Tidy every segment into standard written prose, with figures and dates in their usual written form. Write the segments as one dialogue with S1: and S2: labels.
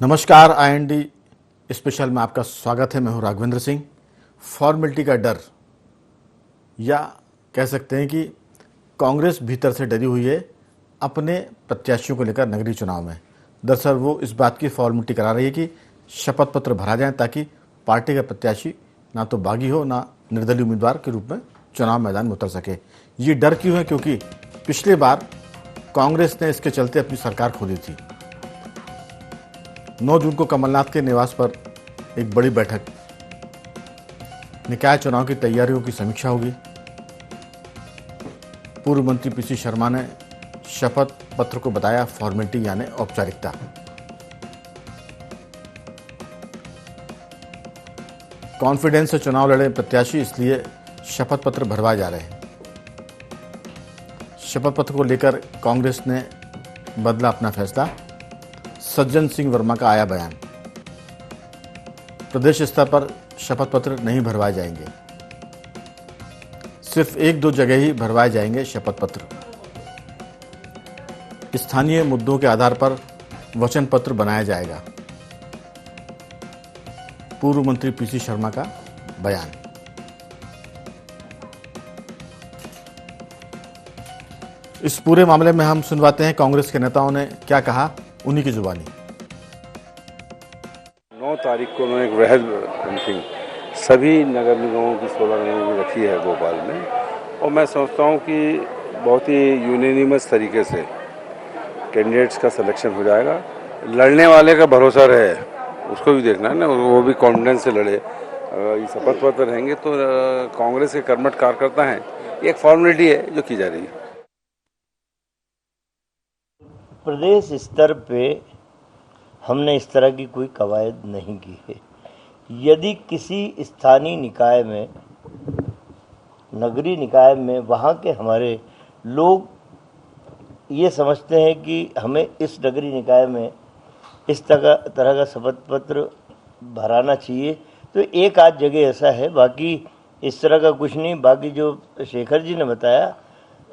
S1: नमस्कार। IND special में आपका स्वागत है। मैं हूं राघवेंद्र सिंह। फॉर्मेलिटी का डर, या कह सकते हैं कि कांग्रेस भीतर से डरी हुई है अपने प्रत्याशियों को लेकर नगरीय चुनाव में। दरअसल वो इस बात की फॉर्मेलिटी करा रही है कि शपथ पत्र भरा जाए ताकि पार्टी का प्रत्याशी ना तो बागी हो ना निर्दलीय उम्मीदवार के रूप में चुनाव मैदान में उतर सके। ये डर क्यों है? क्योंकि पिछली बार कांग्रेस ने इसके चलते अपनी सरकार खो दी थी। 9 जून को कमलनाथ के निवास पर एक बड़ी बैठक, निकाय चुनाव की तैयारियों की समीक्षा होगी। पूर्व मंत्री PC शर्मा ने शपथ पत्र को बताया फॉर्मेलिटी यानी औपचारिकता। कॉन्फिडेंस से चुनाव लड़े प्रत्याशी, इसलिए शपथ पत्र भरवाए जा रहे हैं। शपथ पत्र को लेकर कांग्रेस ने बदला अपना फैसला। सज्जन सिंह वर्मा का आया बयान। प्रदेश स्तर पर शपथ पत्र नहीं भरवाए जाएंगे, सिर्फ 1-2 जगह ही भरवाए जाएंगे शपथ पत्र। स्थानीय मुद्दों के आधार पर वचन पत्र बनाया जाएगा। पूर्व मंत्री PC शर्मा का बयान। इस पूरे मामले में हम सुनवाते हैं कांग्रेस के नेताओं ने क्या कहा, उन्हीं की जुबानी।
S2: 9 तारीख को उन्होंने एक वृहद मीटिंग सभी नगर निगमों की 16 नगरों की रखी है भोपाल में, और मैं समझता हूँ कि बहुत ही यूनानिमस तरीके से कैंडिडेट्स का सिलेक्शन हो जाएगा। लड़ने वाले का भरोसा रहे, उसको भी देखना है ना, वो भी कॉन्फिडेंस से लड़े। ये शपथ पत्र रहेंगे तो कांग्रेस के कर्मठ कार्यकर्ता हैं, ये एक फॉर्मेलिटी है जो की जा रही है।
S3: प्रदेश स्तर पे हमने इस तरह की कोई कवायद नहीं की है। यदि किसी स्थानीय निकाय में, नगरीय निकाय में, वहाँ के हमारे लोग ये समझते हैं कि हमें इस नगरीय निकाय में इस तरह का शपथ पत्र भराना चाहिए, तो एक आध जगह ऐसा है, बाकी इस तरह का कुछ नहीं। बाकी जो शेखर जी ने बताया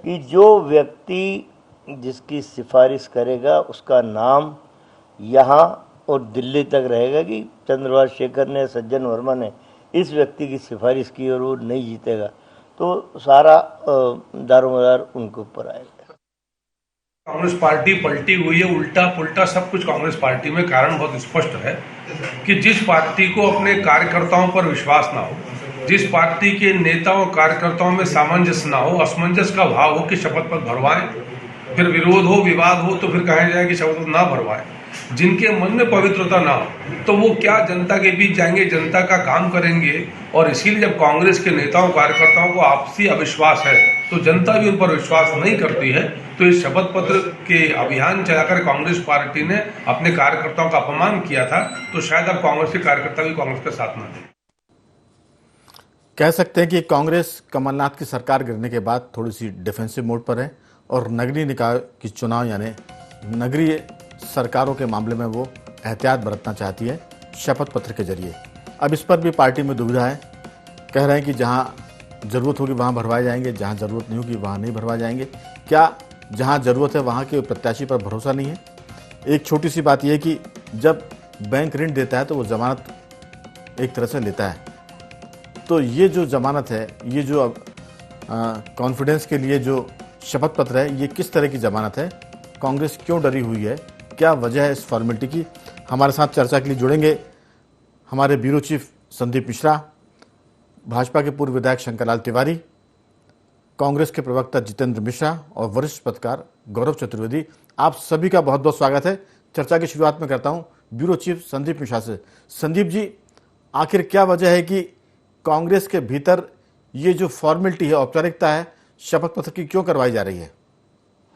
S3: कि जो व्यक्ति जिसकी सिफारिश करेगा उसका नाम यहाँ और दिल्ली तक रहेगा कि चंद्रवास शेखर ने, सज्जन वर्मा ने इस व्यक्ति की सिफारिश की और वो नहीं जीतेगा, तो सारा दारोमदार उनके ऊपर आएगा।
S4: कांग्रेस पार्टी पलटी हुई है, उल्टा पुल्टा सब कुछ कांग्रेस पार्टी में। कारण बहुत स्पष्ट है कि जिस पार्टी को अपने कार्यकर्ताओं पर विश्वास ना हो, जिस पार्टी के नेताओं कार्यकर्ताओं में सामंजस्य ना हो, असमंजस का भाव हो कि शपथ पत्र भरवाएं, फिर विरोध हो, विवाद हो तो फिर कहा जाए कि शपथ ना भरवाएं, जिनके मन में पवित्रता ना हो, तो वो क्या जनता के बीच जाएंगे, जनता का काम करेंगे। और इसीलिए जब कांग्रेस के नेताओं कार्यकर्ताओं को आपसी अविश्वास है तो जनता भी उन पर विश्वास नहीं करती है। तो इस शपथ पत्र के अभियान चलाकर कांग्रेस पार्टी ने अपने कार्यकर्ताओं का अपमान किया था, तो शायद अब कांग्रेस के कार्यकर्ता भी कांग्रेस के साथ ना दें।
S1: कह सकते हैं कि कांग्रेस कमलनाथ की सरकार गिरने के बाद थोड़ी सी डिफेंसिव मोड पर है और नगरीय निकाय की चुनाव यानी नगरीय सरकारों के मामले में वो एहतियात बरतना चाहती है शपथ पत्र के जरिए। अब इस पर भी पार्टी में दुविधा है। कह रहे हैं कि जहां ज़रूरत होगी वहां भरवाए जाएंगे, जहां ज़रूरत नहीं होगी वहां नहीं भरवाए जाएंगे। क्या जहां ज़रूरत है वहां के प्रत्याशी पर भरोसा नहीं है? एक छोटी सी बात यह है कि जब बैंक ऋण देता है तो वो जमानत एक तरह से लेता है। तो ये जो जमानत है, ये जो कॉन्फिडेंस के लिए जो शपथ पत्र है, ये किस तरह की जमानत है? कांग्रेस क्यों डरी हुई है? क्या वजह है इस फॉर्मेलिटी की? हमारे साथ चर्चा के लिए जुड़ेंगे हमारे ब्यूरो चीफ संदीप मिश्रा, भाजपा के पूर्व विधायक शंकरलाल तिवारी, कांग्रेस के प्रवक्ता जितेंद्र मिश्रा और वरिष्ठ पत्रकार गौरव चतुर्वेदी। आप सभी का बहुत बहुत स्वागत है। चर्चा की शुरुआत में करता हूं ब्यूरो चीफ संदीप मिश्रा से। संदीप जी, आखिर क्या वजह है कि कांग्रेस के भीतर ये जो फॉर्मेलिटी है, औपचारिकता है, शपथ पत्र की क्यों करवाई जा रही है?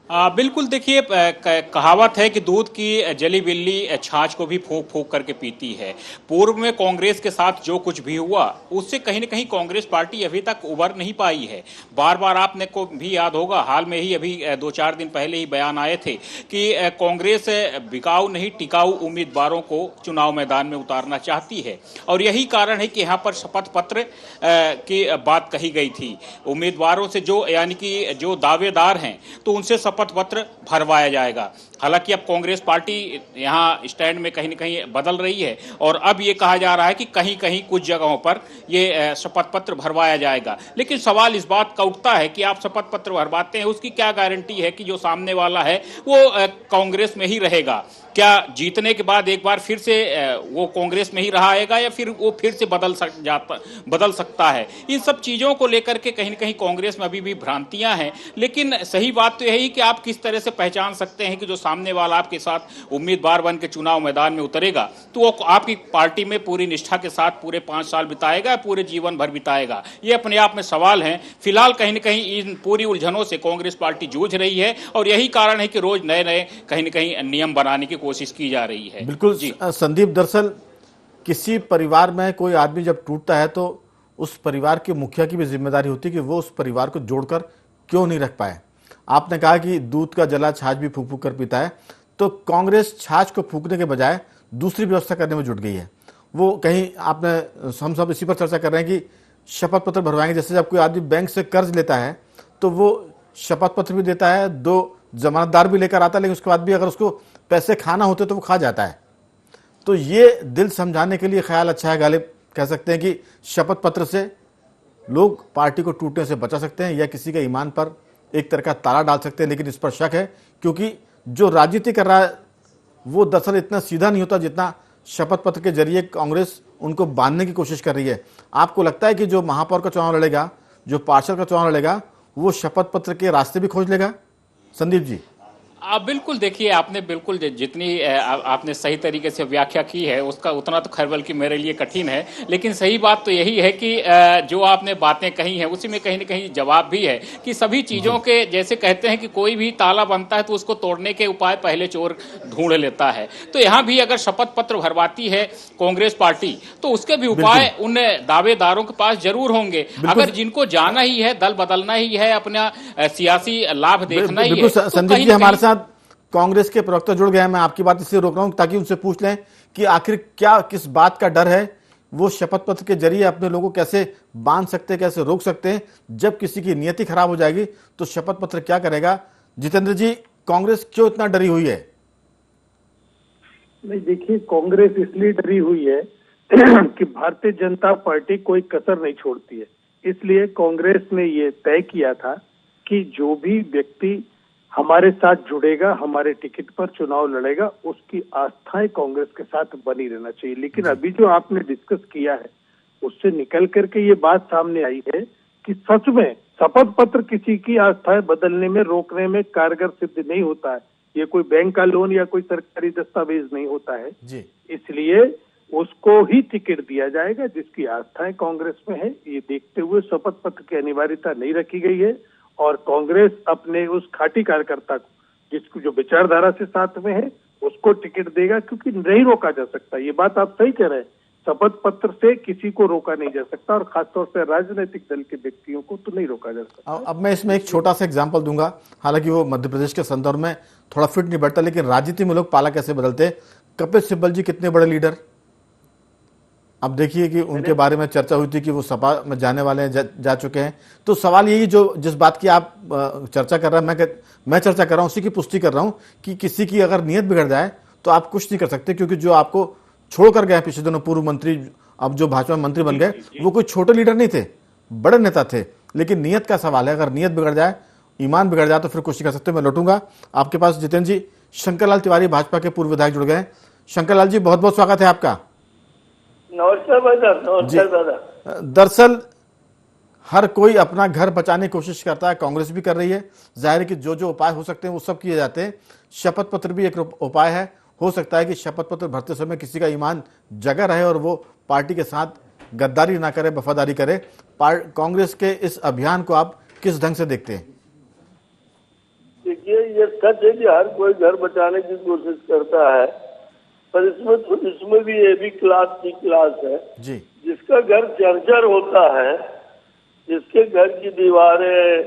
S5: बिल्कुल, देखिए, कहावत है कि दूध की जली बिल्ली छाछ को भी फूंक फूंक करके पीती है। पूर्व में कांग्रेस के साथ जो कुछ भी हुआ उससे कहीं न कहीं कांग्रेस पार्टी अभी तक उबर नहीं पाई है। बार बार आपने को भी याद होगा, हाल में ही अभी 2-4 दिन पहले ही बयान आए थे कि कांग्रेस बिकाऊ नहीं टिकाऊ उम्मीदवारों को चुनाव मैदान में उतारना चाहती है, और यही कारण है कि यहाँ पर शपथ पत्र की बात कही गई थी। उम्मीदवारों से जो, यानी कि जो दावेदार हैं, तो उनसे शपथ पत्र भरवाया जाएगा। हालांकि अब कांग्रेस पार्टी यहाँ स्टैंड में कहीं न कहीं बदल रही है और अब ये कहा जा रहा है कि कहीं कहीं कुछ जगहों पर ये शपथ पत्र भरवाया जाएगा। लेकिन सवाल इस बात का उठता है कि आप शपथ पत्र भरवाते हैं, उसकी क्या गारंटी है कि जो सामने वाला है वो कांग्रेस में ही रहेगा? क्या जीतने के बाद एक बार फिर से वो कांग्रेस में ही रहा या फिर वो फिर से बदल सकता है? इन सब चीजों को लेकर के कहीं न कहीं कांग्रेस में अभी भी भ्रांतियां हैं। लेकिन सही बात तो यही कि आप किस तरह से पहचान सकते हैं कि जो सामने वाला आपके साथ उम्मीदवार बन के चुनाव मैदान में उतरेगा तो वो आपकी पार्टी में पूरी निष्ठा के साथ पूरे 5 साल बिताएगा, पूरे जीवन भर बिताएगा? ये अपने आप में सवाल है। फिलहाल कहीं न कहीं इन पूरी उलझनों से कांग्रेस पार्टी जूझ रही है और यही कारण है कि रोज नए नए कहीं न कहीं नियम बनाने की कोशिश की जा रही है।
S1: बिल्कुल संदीप, दरअसल किसी परिवार में कोई आदमी जब टूटता है तो उस परिवार के मुखिया की भी जिम्मेदारी होती है कि वो उस परिवार को जोड़कर क्यों नहीं रख पाए। आपने कहा कि दूध का जला छाछ भी फूंक फूंक कर पीता है, तो कांग्रेस छाछ को फूंकने के बजाय दूसरी व्यवस्था करने में जुट गई है। वो कहीं हम सब इसी पर चर्चा कर रहे हैं कि शपथ पत्र भरवाएंगे। जैसे जब कोई आदमी बैंक से कर्ज लेता है तो वो शपथ पत्र भी देता है, 2 जमानतदार भी लेकर आता है, लेकिन उसके बाद भी अगर उसको पैसे खाना होते तो वो खा जाता है। तो ये दिल समझाने के लिए ख्याल अच्छा है। गालिब कह सकते हैं कि शपथ पत्र से लोग पार्टी को टूटने से बचा सकते हैं या किसी के ईमान पर एक तरह का ताला डाल सकते हैं। लेकिन इस पर शक है, क्योंकि जो राजनीति कर रहा है वो दरअसल इतना सीधा नहीं होता जितना शपथ पत्र के जरिए कांग्रेस उनको बांधने की कोशिश कर रही है। आपको लगता है कि जो महापौर का चुनाव लड़ेगा, जो पार्षद का चुनाव लड़ेगा, वो शपथ पत्र के रास्ते भी खोज लेगा? संदीप जी,
S5: आप बिल्कुल देखिए, आपने बिल्कुल जितनी आपने सही तरीके से व्याख्या की है उसका उतना तो खैर बल्कि मेरे लिए कठिन है। लेकिन सही बात तो यही है कि जो आपने बातें कही हैं उसी में कहीं न कहीं जवाब भी है कि सभी चीज़ों के, जैसे कहते हैं कि कोई भी ताला बनता है तो उसको तोड़ने के उपाय पहले चोर ढूंढ लेता है। तो यहाँ भी अगर शपथ पत्र भरवाती है कांग्रेस पार्टी तो उसके भी उपाय उन दावेदारों के पास जरूर होंगे। अगर जिनको जाना ही है, दल बदलना ही है, अपना सियासी लाभ देखना ही है।
S1: संदीप जी हमारे साथ कांग्रेस के प्रवक्ता जुड़ गए हैं। मैं आपकी बात इसलिए रोक रहा हूं ताकि उनसे पूछ लें कि आखिर क्या, किस बात का डर है, वो शपथ पत्र के जरिए अपने लोगों को कैसे बांध सकते हैं, कैसे रोक सकते हैं? जब किसी की नियति खराब हो जाएगी तो शपथ पत्र क्या करेगा? जितेंद्र जी, कांग्रेस क्यों इतना डरी हुई है?
S6: नहीं, देखिए, कांग्रेस इसलिए डरी हुई है कि भारतीय जनता पार्टी कोई कसर नहीं छोड़ती है। इसलिए कांग्रेस ने ये तय किया था कि जो भी व्यक्ति हमारे साथ जुड़ेगा, हमारे टिकट पर चुनाव लड़ेगा, उसकी आस्थाएं कांग्रेस के साथ बनी रहना चाहिए। लेकिन अभी जो आपने डिस्कस किया है उससे निकल करके ये बात सामने आई है कि सच में शपथ पत्र किसी की आस्थाएं बदलने में, रोकने में कारगर सिद्ध नहीं होता है। ये कोई बैंक का लोन या कोई सरकारी दस्तावेज नहीं होता है जी। इसलिए उसको ही टिकट दिया जाएगा जिसकी आस्थाएं कांग्रेस में है। ये देखते हुए शपथ पत्र की अनिवार्यता नहीं रखी गई है और कांग्रेस अपने उस खाटी कार्यकर्ता को, जिसको जो विचारधारा से साथ में है, उसको टिकट देगा, क्योंकि नहीं रोका जा सकता। ये बात आप सही कह रहे हैं, शपथ पत्र से किसी को रोका नहीं जा सकता और खासतौर से राजनीतिक दल के व्यक्तियों को तो नहीं रोका जा सकता।
S1: अब मैं इसमें एक छोटा सा एग्जाम्पल दूंगा, हालांकि वो मध्य प्रदेश के संदर्भ में थोड़ा फिट नहीं बैठता, लेकिन राजनीति में लोग पाला कैसे बदलते। कपिल सिब्बल जी कितने बड़े लीडर, अब देखिए कि उनके बारे में चर्चा हुई थी कि वो सपा में जाने वाले हैं, जा चुके हैं। तो सवाल यही, जो जिस बात की आप चर्चा कर रहे हैं, मैं चर्चा कर रहा हूं, उसी की पुष्टि कर रहा हूं कि किसी की अगर नीयत बिगड़ जाए तो आप कुछ नहीं कर सकते, क्योंकि जो आपको छोड़कर गए पिछले दिनों पूर्व मंत्री, अब जो भाजपा में मंत्री बन गए, वो कोई छोटे लीडर नहीं थे, बड़े नेता थे। लेकिन नीयत का सवाल है, अगर नीयत बिगड़ जाए, ईमान बिगड़ जाए तो फिर कुछ नहीं कर सकते। मैं लौटूंगा आपके पास। जितेंद्र जी, शंकरलाल तिवारी भाजपा के पूर्व विधायक जुड़ गए। शंकरलाल जी, बहुत बहुत स्वागत है आपका।
S3: नमस्कार भाई साहब। नमस्कार दादा।
S1: दरअसल हर कोई अपना घर बचाने की कोशिश करता है, कांग्रेस भी कर रही है। जाहिर है कि जो जो उपाय हो सकते हैं वो सब किए जाते हैं। शपथ पत्र भी एक उपाय है। हो सकता है कि शपथ पत्र भरते समय किसी का ईमान जगा रहे और वो पार्टी के साथ गद्दारी ना करे, वफादारी करे। कांग्रेस के इस अभियान को आप किस ढंग से देखते हैं?
S7: देखिए, ये सच है कि हर कोई घर बचाने की कोशिश करता है, पर इसमें भी ये भी क्लास की क्लास है
S1: जी।
S7: जिसका घर जर्जर होता है, जिसके घर की दीवारें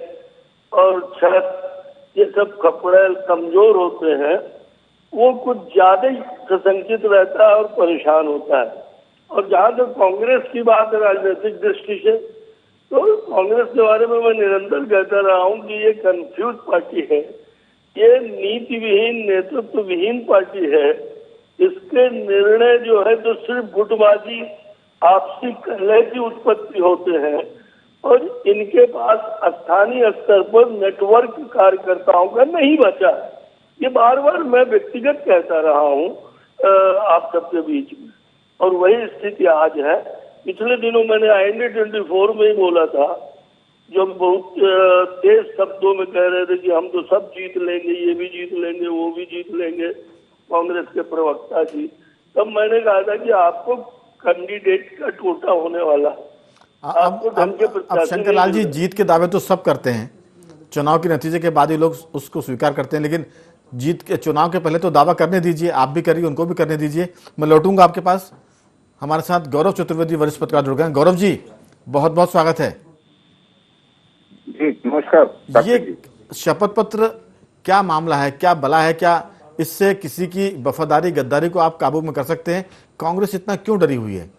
S7: और छत ये सब कपड़े कमजोर होते हैं, वो कुछ ज्यादा ही सशंकित रहता है और परेशान होता है। और जहां तक कांग्रेस की बात है राजनीतिक दृष्टि से, तो कांग्रेस के बारे में मैं निरंतर कहता रहा हूं कि ये कंफ्यूज पार्टी है। ये नीति विहीन, नेतृत्व विहीन पार्टी है। इसके निर्णय जो है तो सिर्फ गुटबाजी, आपसी कलह की उत्पत्ति होते हैं और इनके पास स्थानीय स्तर पर नेटवर्क कार्यकर्ताओं का नहीं बचा। ये बार बार मैं व्यक्तिगत कहता रहा हूँ आप सबके बीच में, और वही स्थिति आज है। पिछले दिनों मैंने IND24 में ही बोला था, जो बहुत तेज शब्दों में कह रहे थे कि हम तो सब जीत लेंगे, ये भी जीत लेंगे, वो भी जीत लेंगे, कांग्रेस के प्रवक्ता जी। तब मैंने कहा था कि आपको कैंडिडेट का टोटा होने वाला, आपको ढंग के
S1: अब शंकर लाल जी, जीत के दावे तो सब करते हैं, चुनाव के नतीजे के बाद ही लोग उसको स्वीकार करते हैं, लेकिन जीत के चुनाव के पहले तो दावा करने दीजिए, आप भी करिए, उनको भी करने दीजिए। मैं लौटूंगा आपके पास। हमारे साथ गौरव चतुर्वेदी वरिष्ठ पत्रकार जुड़ गए हैं। गौरव जी, बहुत बहुत स्वागत है
S8: जी। नमस्कार।
S1: ये शपथ पत्र क्या मामला है, क्या बला है, क्या इससे किसी की वफादारी गद्दारी को आप काबू में कर सकते हैं? कांग्रेस इतना क्यों डरी हुई है?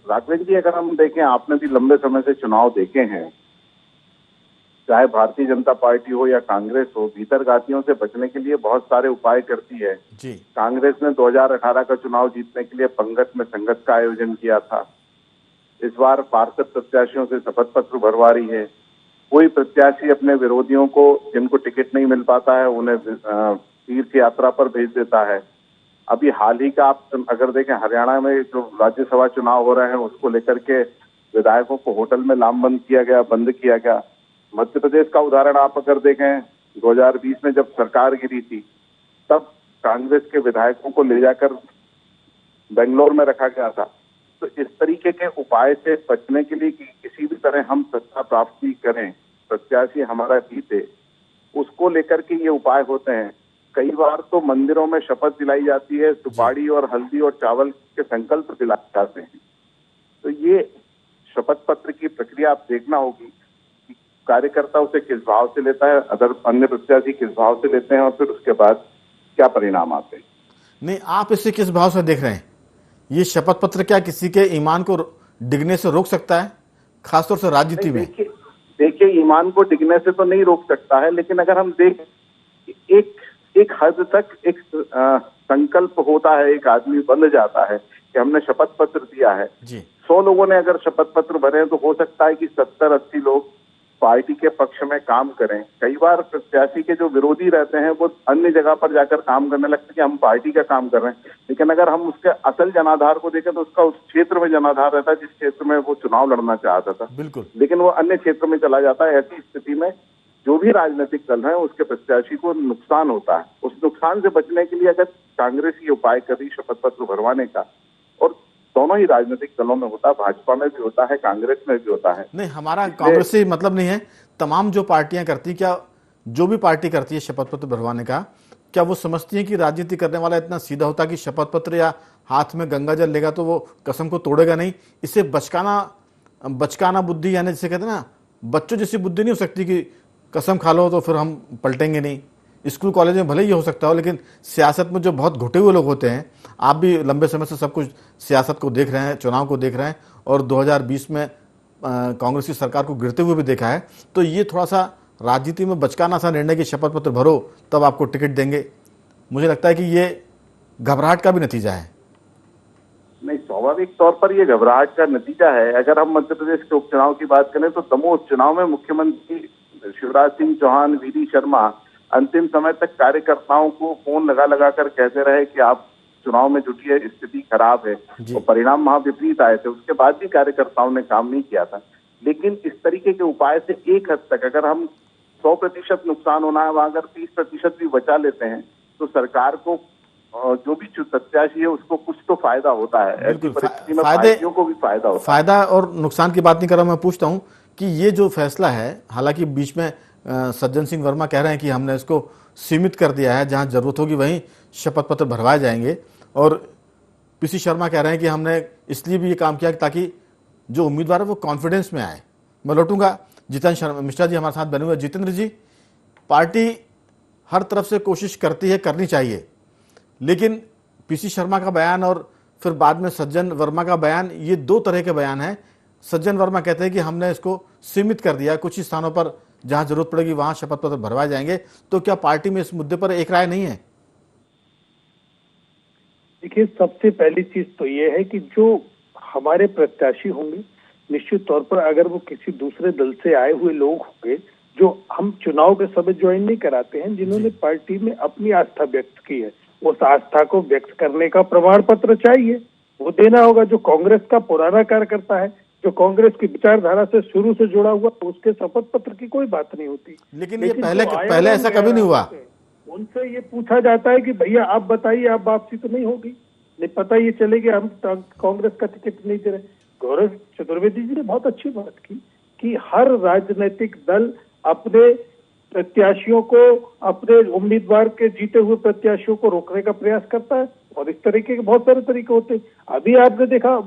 S8: राघवेंद्र जी, अगर हम देखें, आपने भी लंबे समय से चुनाव देखे हैं, चाहे भारतीय जनता पार्टी हो या कांग्रेस हो, भीतरघातियों से बचने के लिए बहुत सारे उपाय करती है
S1: जी।
S8: कांग्रेस ने 2018 का चुनाव जीतने के लिए पंगत में संगत का आयोजन किया था। इस बार पार्षद प्रत्याशियों से शपथ पत्र भरवा रही है। कोई प्रत्याशी अपने विरोधियों को, जिनको टिकट नहीं मिल पाता है, उन्हें तीर्थ यात्रा पर भेज देता है। अभी हाल ही का आप अगर देखें, हरियाणा में जो राज्यसभा चुनाव हो रहे हैं, उसको लेकर के विधायकों को होटल में लामबंद किया गया, बंद किया गया। मध्य प्रदेश का उदाहरण आप अगर देखें, 2020 में जब सरकार गिरी थी, तब कांग्रेस के विधायकों को ले जाकर बेंगलोर में रखा गया था। तो इस तरीके के उपाय से बचने के लिए कि किसी भी तरह हम सत्ता प्राप्ति करें, प्रत्याशी हमारा जीते, उसको लेकर के ये उपाय होते हैं। कई बार तो मंदिरों में शपथ दिलाई जाती है, सुपारी और हल्दी और चावल के संकल्प दिलाए जाते हैं। तो ये शपथ पत्र की प्रक्रिया आप देखना होगी कि कार्यकर्ता उसे किस भाव से लेता है, अन्य प्रत्याशी किस भाव से लेते हैं, और फिर उसके बाद क्या परिणाम आते हैं।
S1: नहीं, आप इसे किस भाव से देख रहे हैं? ये शपथ पत्र क्या किसी के ईमान को डिगने से रोक सकता है, खासतौर से राजनीति में?
S8: देखिए, ईमान को डिगने से तो नहीं रोक सकता है, लेकिन अगर हम देखें, एक हद तक एक संकल्प होता है, एक आदमी बंध जाता है कि हमने शपथ पत्र दिया है। 100 लोगों ने अगर शपथ पत्र भरे तो हो सकता है कि 70-80 लोग पार्टी के पक्ष में काम करें। कई बार प्रत्याशी के जो विरोधी रहते हैं वो अन्य जगह पर जाकर काम करने लगते हैं कि हम पार्टी का काम कर रहे हैं, लेकिन अगर हम उसके असल जनाधार को देखें तो उसका उस क्षेत्र में जनाधार रहता है जिस क्षेत्र में वो चुनाव लड़ना चाहता था।
S1: बिल्कुल।
S8: लेकिन वो अन्य क्षेत्र में चला जाता है। ऐसी स्थिति में जो भी राजनीतिक दल है उसके प्रत्याशी को नुकसान होता है। उस नुकसान से बचने के लिए अगर कांग्रेस ये उपाय कर रही शपथ पत्र भरवाने का, और दोनों ही राजनीतिक दलों में होता है, भाजपा में भी होता है, कांग्रेस में भी होता है।
S1: नहीं, हमारा कांग्रेस से मतलब नहीं है, तमाम जो पार्टियां करती, क्या जो भी पार्टी करती है शपथ पत्र भरवाने का, क्या वो समझती है कि राजनीति करने वाला इतना सीधा होता कि शपथ पत्र या हाथ में गंगा जल लेगा तो वो कसम को तोड़ेगा नहीं? इससे बचकाना बुद्धि, यानी जिसे कहते हैं ना, बच्चों जैसी बुद्धि नहीं हो सकती कि कसम खा लो तो फिर हम पलटेंगे नहीं। स्कूल कॉलेज में भले ही हो सकता हो, लेकिन सियासत में जो बहुत घुटे हुए लोग होते हैं, आप भी लंबे समय से सब कुछ सियासत को देख रहे हैं, चुनाव को देख रहे हैं, और 2020 में कांग्रेस की सरकार को गिरते हुए भी देखा है, तो ये थोड़ा सा राजनीति में बचकाना सा निर्णय कि शपथ पत्र भरो तब आपको टिकट देंगे, मुझे लगता है कि ये घबराहट का भी नतीजा है।
S8: नहीं, स्वाभाविक तौर पर ये घबराहट का नतीजा है। अगर हम मध्य प्रदेश के उपचुनाव की बात करें तो दमोह उपचुनाव में मुख्यमंत्री शिवराज सिंह चौहान, वीडी शर्मा अंतिम समय तक कार्यकर्ताओं को फोन लगा कर कहते रहे कि आप चुनाव में जुटिए, स्थिति खराब है, और परिणाम वहां विपरीत आए थे। उसके बाद भी कार्यकर्ताओं ने काम नहीं किया था। लेकिन इस तरीके के उपाय से एक हद तक, अगर हम 100% नुकसान होना है वहां अगर 30% भी बचा लेते हैं तो सरकार को, जो भी प्रत्याशी है उसको कुछ तो फायदा होता है। ऐसी परिस्थिति में पार्टियों को भी फायदा होता है।
S1: फायदा और नुकसान की बात नहीं कर रहा, मैं पूछता हूँ कि ये जो फैसला है, हालांकि बीच में सज्जन सिंह वर्मा कह रहे हैं कि हमने इसको सीमित कर दिया है, जहां जरूरत होगी वहीं शपथ पत्र भरवाए जाएंगे, और पीसी शर्मा कह रहे हैं कि हमने इसलिए भी ये काम किया ताकि जो उम्मीदवार है वो कॉन्फिडेंस में आए। मैं लौटूंगा, जितेंद्र मिश्रा जी हमारे साथ बने हुए। जितेंद्र जी, पार्टी हर तरफ से कोशिश करती है, करनी चाहिए, लेकिन पीसी शर्मा का बयान और फिर बाद में सज्जन वर्मा का बयान, ये दो तरह के बयान हैं। सज्जन वर्मा कहते हैं कि हमने इसको सीमित कर दिया, कुछ ही स्थानों पर जहां जरूरत पड़ेगी वहां शपथ पत्र भरवाए जाएंगे। तो क्या पार्टी में इस मुद्दे पर एक राय नहीं है?
S6: देखिए, सबसे पहली चीज तो ये है कि जो हमारे प्रत्याशी होंगे, निश्चित तौर पर अगर वो किसी दूसरे दल से आए हुए लोग होंगे, जो हम चुनाव के समय ज्वाइन नहीं कराते हैं, जिन्होंने पार्टी में अपनी आस्था व्यक्त की है, उस आस्था को व्यक्त करने का प्रमाण पत्र चाहिए, वो देना होगा। जो कांग्रेस का पुराना कार्यकर्ता है, जो कांग्रेस की विचारधारा से शुरू से जुड़ा हुआ, तो उसके शपथ पत्र की कोई बात नहीं होती।
S1: लेकिन ये पहले ऐसा कभी नहीं हुआ।
S6: उनसे ये पूछा जाता है कि भैया आप बताइए, आप वापसी तो नहीं होगी, नहीं पता ये चलेगी, हम कांग्रेस का टिकट नहीं दे रहे। गौरव चतुर्वेदी जी ने बहुत अच्छी बात की कि हर राजनीतिक दल अपने प्रत्याशियों को, अपने उम्मीदवार के जीते हुए प्रत्याशियों को रोकने का प्रयास करता है, और इस तरीके के बहुत सारे तरीके होते हैं। अभी आपने देखा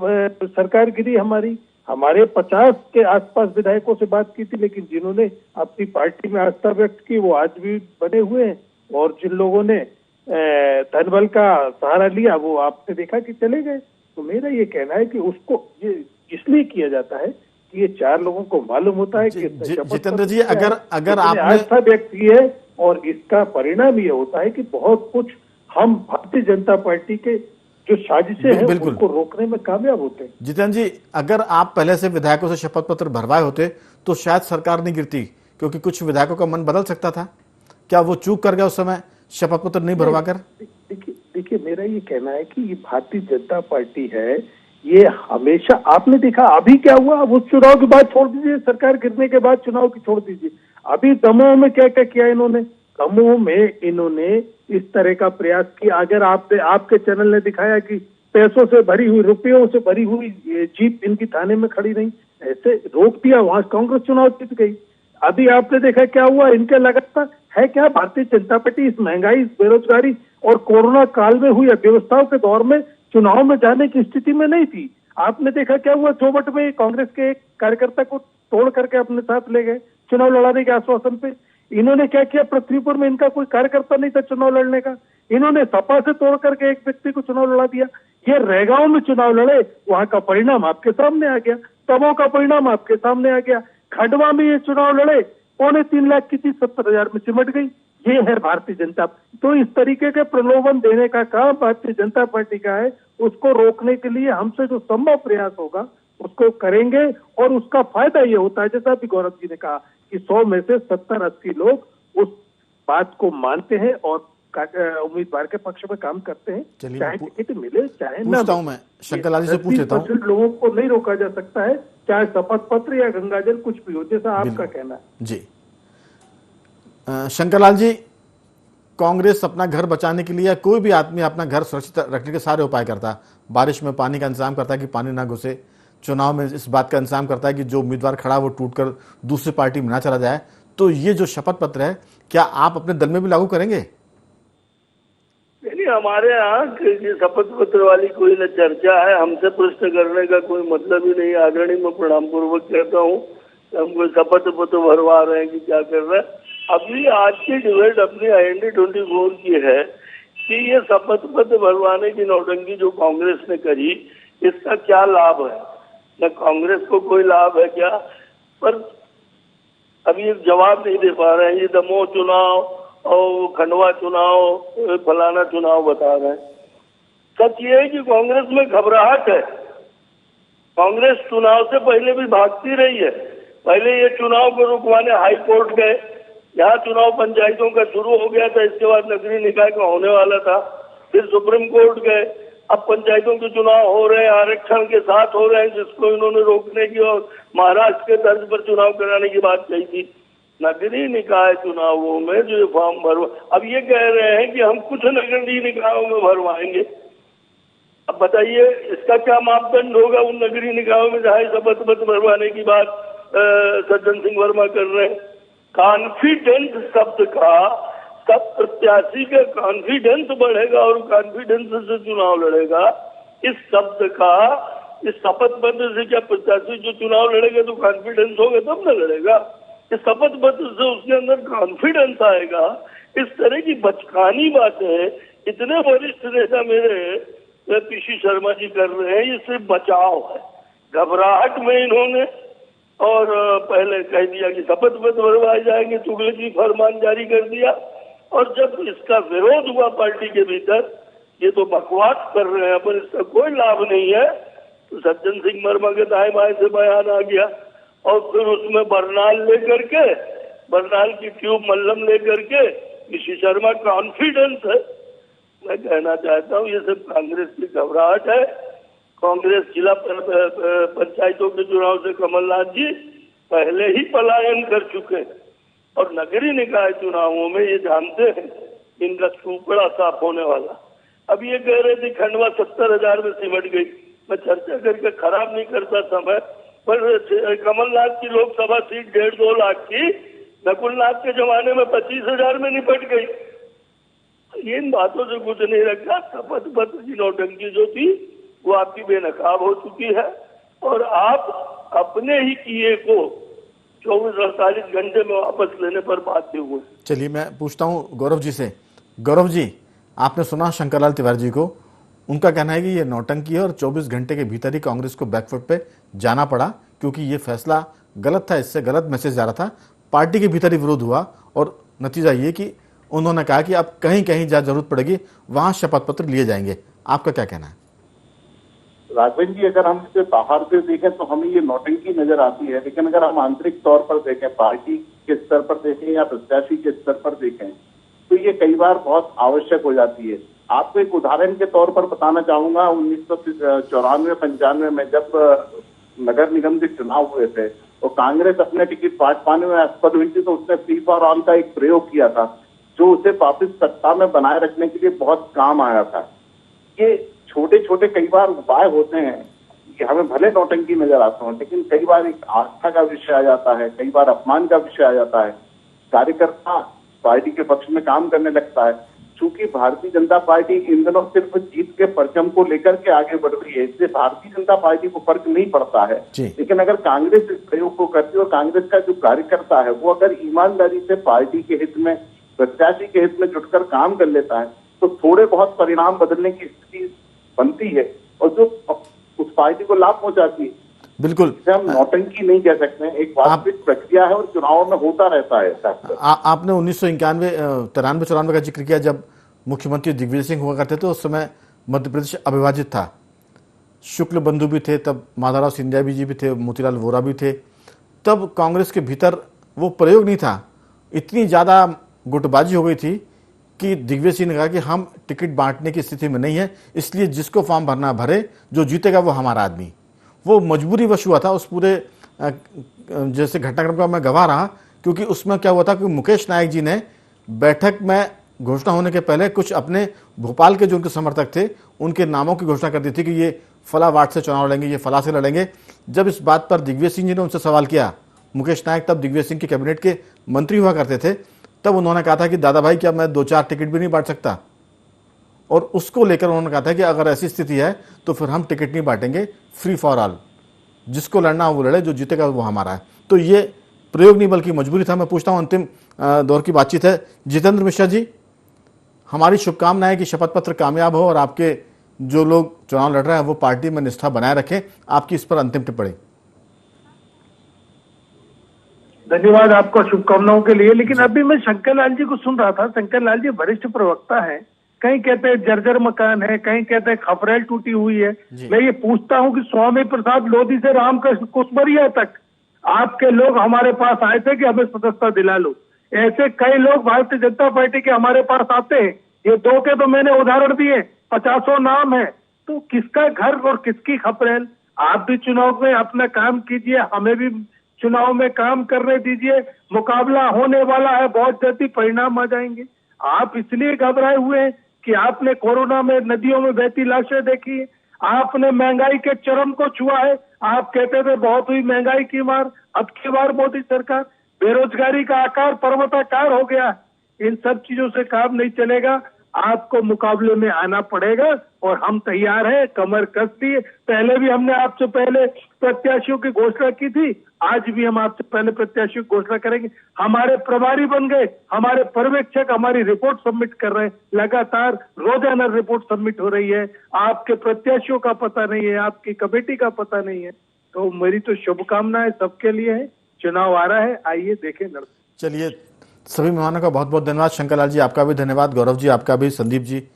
S6: सरकार गिरी हमारे 50 के आसपास विधायकों से बात की थी, लेकिन जिन्होंने अपनी पार्टी में आस्था व्यक्त की वो आज भी बने हुए हैं, और जिन लोगों ने धनबल का सहारा लिया वो आपने देखा कि चले गए। तो मेरा ये कहना है कि उसको ये इसलिए किया जाता है कि ये 4 लोगों को मालूम होता है कि
S1: जितेंद्र जी, अगर आपने
S6: आस्था व्यक्त की है, और इसका परिणाम ये होता है कि बहुत कुछ हम भारतीय जनता पार्टी के जो साजिशें हैं उनको रोकने में कामयाब होते हैं।
S1: जितेंद्र जी, अगर आप पहले से विधायकों से शपथ पत्र भरवाए होते तो शायद सरकार नहीं गिरती, क्योंकि कुछ विधायकों का मन बदल सकता था। क्या वो चूक कर गया उस समय शपथ पत्र नहीं भरवा कर?
S6: देखिए, मेरा ये कहना है कि ये भारतीय जनता पार्टी है, ये हमेशा आपने देखा। अभी क्या हुआ, अब उस चुनाव की बात छोड़ दीजिए, सरकार गिरने के बाद चुनाव की छोड़ दीजिए, अभी दमोह में क्या क्या किया इन्होंने। दमोह में इन्होंने इस तरह का प्रयास किया। अगर आपके चैनल ने दिखाया कि पैसों से भरी हुई, रुपयों से भरी हुई जीप इनकी थाने में खड़ी नहीं, ऐसे रोक दिया, वहां कांग्रेस चुनाव जीत गई। अभी आपने देखा क्या हुआ, इनके लगातार है क्या, भारतीय जनता पार्टी इस महंगाई, इस बेरोजगारी और कोरोना काल में हुई अव्यवस्थाओं के दौर में चुनाव में जाने की स्थिति में नहीं थी। आपने देखा क्या हुआ, जोबट में कांग्रेस के एक कार्यकर्ता को तोड़ करके अपने साथ ले गए चुनाव लड़ाने के आश्वासन पे। इन्होंने क्या किया, पृथ्वीपुर में इनका कोई कार्यकर्ता नहीं था चुनाव लड़ने का, इन्होंने सपा से तोड़ करके एक व्यक्ति को चुनाव लड़ा दिया। ये रैगांव में चुनाव लड़े, वहां का परिणाम आपके सामने आ गया, दमोह का परिणाम आपके सामने आ गया, खंडवा में ये चुनाव लड़े, 3.25 लाख की चीज 70,000 में सिमट गई। ये है भारतीय जनता। तो इस तरीके के प्रलोभन देने का काम भारतीय जनता पार्टी का है। उसको रोकने के लिए हमसे जो संभव प्रयास होगा उसको करेंगे, और उसका फायदा ये होता है, जैसा भी गौरव जी ने कहा कि 100 में से 70-80 लोग उस बात को मानते हैं और उम्मीदवार के पक्ष में काम करते हैं, चाहे टिकट मिले चाहे ना।
S1: पूछता हूं मैं शंकर जी से, पूछ लेता हूं।
S6: लोगों को नहीं रोका जा सकता है, चाहे शपथ पत्र या गंगाजल कुछ भी हो, जैसा आपका कहना है।
S1: जी शंकर जी, कांग्रेस अपना घर बचाने के लिए, कोई भी आदमी अपना घर सुरक्षित रखने के सारे उपाय करता है। बारिश में पानी का इंतजाम करता है कि पानी ना घुसे, चुनाव में इस बात का इंतजाम करता है कि जो उम्मीदवार खड़ा वो टूटकर दूसरी पार्टी में ना चला जाए। तो ये जो शपथ पत्र है, क्या आप अपने दल में भी लागू करेंगे?
S7: नहीं, हमारे यहाँ शपथ पत्र वाली कोई न चर्चा है, हमसे प्रश्न करने का कोई मतलब ही नहीं। आदरणीय, मैं प्रणाम पूर्वक कहता हूँ, हमको शपथ पत्र भरवा रहे हैं कि क्या कर रहे हैं। अभी आज की डिबेट अपनी IND 24 की है कि ये शपथ पत्र भरवाने की नौटंकी जो कांग्रेस ने करी, इसका क्या लाभ है, न कांग्रेस को कोई लाभ है क्या, पर अभी जवाब नहीं दे पा रहे हैं। ये दमोह चुनाव और खंडवा चुनाव, फलाना चुनाव बता रहे हैं। सच ये है कि कांग्रेस में घबराहट है। कांग्रेस चुनाव से पहले भी भागती रही है। पहले ये चुनाव को रुकवाने हाई कोर्ट गए, यहाँ चुनाव पंचायतों का शुरू हो गया था, इसके बाद नगरीय निकाय का होने वाला था, फिर सुप्रीम कोर्ट गए, अब पंचायतों के चुनाव हो रहे हैं, आरक्षण के साथ हो रहे हैं, जिसको इन्होंने रोकने की और महाराष्ट्र के तर्ज पर चुनाव कराने की बात कही थी। नगरीय निकाय चुनावों में जो ये फॉर्म भरवा, अब ये कह रहे हैं कि हम कुछ नगरीय निकायों में भरवाएंगे। अब बताइए इसका क्या मापदंड होगा उन नगरीय निकायों में जहाँ शपथ पत्र भरवाने की बात सज्जन सिंह वर्मा कर रहे हैं। कॉन्फिडेंस शब्द का, सब प्रत्याशी का कॉन्फिडेंस बढ़ेगा और कॉन्फिडेंस से चुनाव लड़ेगा। इस शब्द का, इस शपथ पत्र से क्या प्रत्याशी जो चुनाव लड़ेगा तो कॉन्फिडेंस होगा तब न लड़ेगा। इस शपथ पत्र से उसके अंदर कॉन्फिडेंस आएगा। इस तरह की बचकानी बातें इतने वरिष्ठ नेता मेरे PC शर्मा जी कर रहे हैं, ये सिर्फ बचाव है। घबराहट में इन्होंने और पहले कह दिया कि शपथ पत्र भरवाए जाएंगे, तुगलकी फरमान जारी कर दिया। और जब इसका विरोध हुआ पार्टी के भीतर, ये तो बकवास कर रहे हैं पर इसका कोई लाभ नहीं है, तो सज्जन सिंह वर्मा के दाएं बाएं से बयान आ गया। और फिर उसमें बरनाल की ट्यूब मल्लम लेकर के ऋषि शर्मा कॉन्फिडेंस है। मैं कहना चाहता हूँ ये सब कांग्रेस की घबराहट है। कांग्रेस जिला पंचायतों के चुनाव से कमलनाथ जी पहले ही पलायन कर चुके हैं और नगरीय निकाय चुनावों में ये जानते हैं इनका सुपड़ा साफ होने वाला। अब ये कह रहे थे खंडवा 70,000 में सिमट गई। मैं चर्चा करके खराब नहीं करता समय, पर कमलनाथ की लोकसभा सीट 1.5-2 लाख की नकुलनाथ के जमाने में 25,000 में निपट गई। इन बातों से कुछ नहीं रखा। शपथ पत्र की नौटंकी जो थी वो आपकी बेनकाब हो चुकी है और आप अपने ही किए को 24-48 घंटे में वापस लेने पर बाध्य हुए।
S1: चलिए मैं पूछता हूँ गौरव जी से। गौरव जी, आपने सुना शंकरलाल तिवारी जी को, उनका कहना है कि ये नौटंकी है और 24 घंटे के भीतर ही कांग्रेस को बैकफुट पे जाना पड़ा क्योंकि ये फैसला गलत था, इससे गलत मैसेज जा रहा था। पार्टी के भीतर ही विरोध हुआ और नतीजा ये कि उन्होंने कहा कि अब कहीं कहीं जहाँ जरूरत पड़ेगी वहां शपथ पत्र लिए जाएंगे। आपका क्या कहना है?
S8: राघवेंद्र जी, अगर हम इसे बाहर से देखें तो हमें ये नौटंकी नजर आती है, लेकिन अगर हम आंतरिक तौर पर देखें, पार्टी के स्तर पर देखें या प्रत्याशी के स्तर पर देखें, तो ये कई बार बहुत आवश्यक हो जाती है। आपको एक उदाहरण के तौर पर बताना चाहूंगा, 1994-95 में जब नगर निगम के चुनाव हुए थे तो कांग्रेस अपने टिकट पाने में असफल हुई थी, तो उसने फ्री फॉर ऑल का एक प्रयोग किया था जो उसे वापिस सत्ता में बनाए रखने के लिए बहुत काम आया था। ये छोटे छोटे कई बार उपाय होते हैं कि हमें भले नौटंकी नजर आते हैं, लेकिन कई बार एक आस्था का विषय आ जाता है, कई बार अपमान का विषय आ जाता है, कार्यकर्ता पार्टी के पक्ष में काम करने लगता है। चूंकि भारतीय जनता पार्टी इन दिनों सिर्फ जीत के परचम को लेकर के आगे बढ़ रही है, इससे भारतीय जनता पार्टी को फर्क नहीं पड़ता है। लेकिन अगर कांग्रेस इस प्रयोग को करती है और कांग्रेस का जो कार्यकर्ता है वो अगर ईमानदारी से पार्टी के हित में, प्रत्याशी के हित में जुटकर काम कर लेता है, तो थोड़े बहुत परिणाम बदलने की स्थिति बनती है और जो उस पार्टी को लाभ पहुंचाती है।
S1: बिल्कुल,
S8: हम नौटंकी नहीं कह सकते, एक वास्तविक प्रक्रिया है और चुनाव में होता रहता है।
S1: आपने 1993-94 का जिक्र किया, जब मुख्यमंत्री दिग्विजय सिंह हुआ करते थे। उस समय मध्य प्रदेश अविभाजित था, शुक्ल बंधु भी थे, तब माधवराव सिंधिया जी भी थे, मोतीलाल वोरा भी थे। तब कांग्रेस के भीतर वो प्रयोग नहीं था, इतनी ज्यादा गुटबाजी हो गई थी कि दिग्विजय सिंह ने कहा कि हम टिकट बांटने की स्थिति में नहीं है, इसलिए जिसको फॉर्म भरना भरे, जो जीतेगा वो हमारा आदमी। वो मजबूरीवश हुआ था। उस पूरे जैसे घटनाक्रम का मैं गवाह रहा, क्योंकि उसमें क्या हुआ था कि मुकेश नायक जी ने बैठक में घोषणा होने के पहले कुछ अपने भोपाल के जो उनके समर्थक थे उनके नामों की घोषणा कर दी थी कि ये फला वार्ड से चुनाव लड़ेंगे, ये फला से लड़ेंगे। जब इस बात पर दिग्विजय सिंह जी ने उनसे सवाल किया, मुकेश नायक तब दिग्विजय सिंह के कैबिनेट के मंत्री हुआ करते थे, तब उन्होंने कहा था कि दादा भाई क्या मैं 2-4 टिकट भी नहीं बांट सकता। और उसको लेकर उन्होंने कहा था कि अगर ऐसी स्थिति है तो फिर हम टिकट नहीं बांटेंगे, फ्री फॉर ऑल, जिसको लड़ना वो लड़े, जो जीतेगा वो हमारा है। तो ये प्रयोग नहीं बल्कि मजबूरी था। मैं पूछता हूं, अंतिम दौर की बातचीत है, जितेंद्र मिश्रा जी, हमारी शुभकामनाएं कि शपथ पत्र कामयाब हो और आपके जो लोग चुनाव लड़ रहे हैं वो पार्टी में निष्ठा बनाए रखें। आपकी इस पर अंतिम टिप्पणी।
S6: धन्यवाद आपको शुभकामनाओं के लिए। लेकिन अभी मैं शंकरलाल जी को सुन रहा था, शंकरलाल जी वरिष्ठ प्रवक्ता है, कहीं कहते हैं जर्जर मकान है, कहीं कहते हैं खपरेल टूटी हुई है। मैं ये पूछता हूं कि स्वामी प्रसाद लोधी से रामकृष्ण कुशमरिया तक आपके लोग हमारे पास आए थे कि हमें सदस्यता दिला लो। ऐसे कई लोग भारतीय जनता पार्टी के हमारे पास आते हैं, ये 2 के तो मैंने उदाहरण दिए, 50 नाम है। तो किसका घर और किसकी खपरेल? आप भी चुनाव में अपना काम कीजिए, हमें भी चुनाव में काम करने दीजिए। मुकाबला होने वाला है, बहुत जल्दी परिणाम आ जाएंगे। आप इसलिए घबराए हुए हैं कि आपने कोरोना में नदियों में बहती लाशें देखी, आपने महंगाई के चरम को छुआ है। आप कहते थे बहुत हुई महंगाई की मार, अब की बार मोदी सरकार, बेरोजगारी का आकार पर्वताकार हो गया। इन सब चीजों से काम नहीं चलेगा, आपको मुकाबले में आना पड़ेगा और हम तैयार हैं, कमर कस दिए। पहले भी हमने आपसे पहले प्रत्याशियों की घोषणा की थी, आज भी हम आपसे पहले प्रत्याशियों की घोषणा करेंगे। हमारे प्रभारी बन गए, हमारे पर्यवेक्षक हमारी रिपोर्ट सबमिट कर रहे हैं, लगातार रोजाना रिपोर्ट सबमिट हो रही है। आपके प्रत्याशियों का पता नहीं है, आपकी कमेटी का पता नहीं है। तो मेरी तो शुभकामनाएं सबके लिए है। चुनाव आ रहा है, आइए देखें।
S1: चलिए, सभी मेहमानों का बहुत बहुत धन्यवाद। शंकर जी आपका भी धन्यवाद, गौरव जी आपका भी, संदीप जी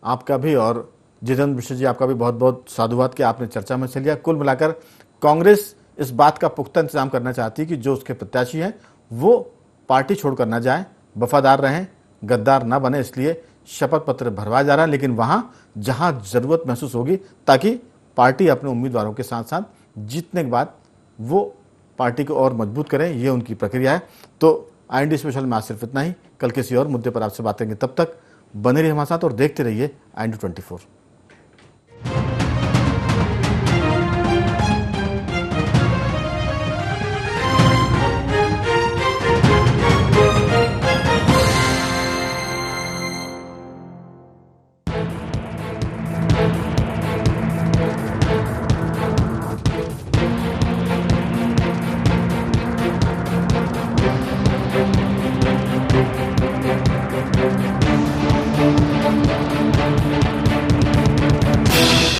S1: आपका भी, और जितेंद्र मिश्र जी आपका भी बहुत बहुत साधुवाद कि आपने चर्चा में हिस्सा लिया। कुल मिलाकर कांग्रेस इस बात का पुख्ता इंतजाम करना चाहती है कि जो उसके प्रत्याशी हैं वो पार्टी छोड़कर न जाए, वफादार रहें, गद्दार न बने। इसलिए शपथ पत्र भरवाया जा रहा है, लेकिन वहां जहां जरूरत महसूस होगी, ताकि पार्टी अपने उम्मीदवारों के साथ साथ जीतने के बाद वो पार्टी को और मजबूत करें। ये उनकी प्रक्रिया है। तो IND स्पेशल में आज सिर्फ इतना ही। कल किसी और मुद्दे पर आपसे बात करेंगे। तब तक बने रहिए हमारे साथ और देखते रहिए IND 24।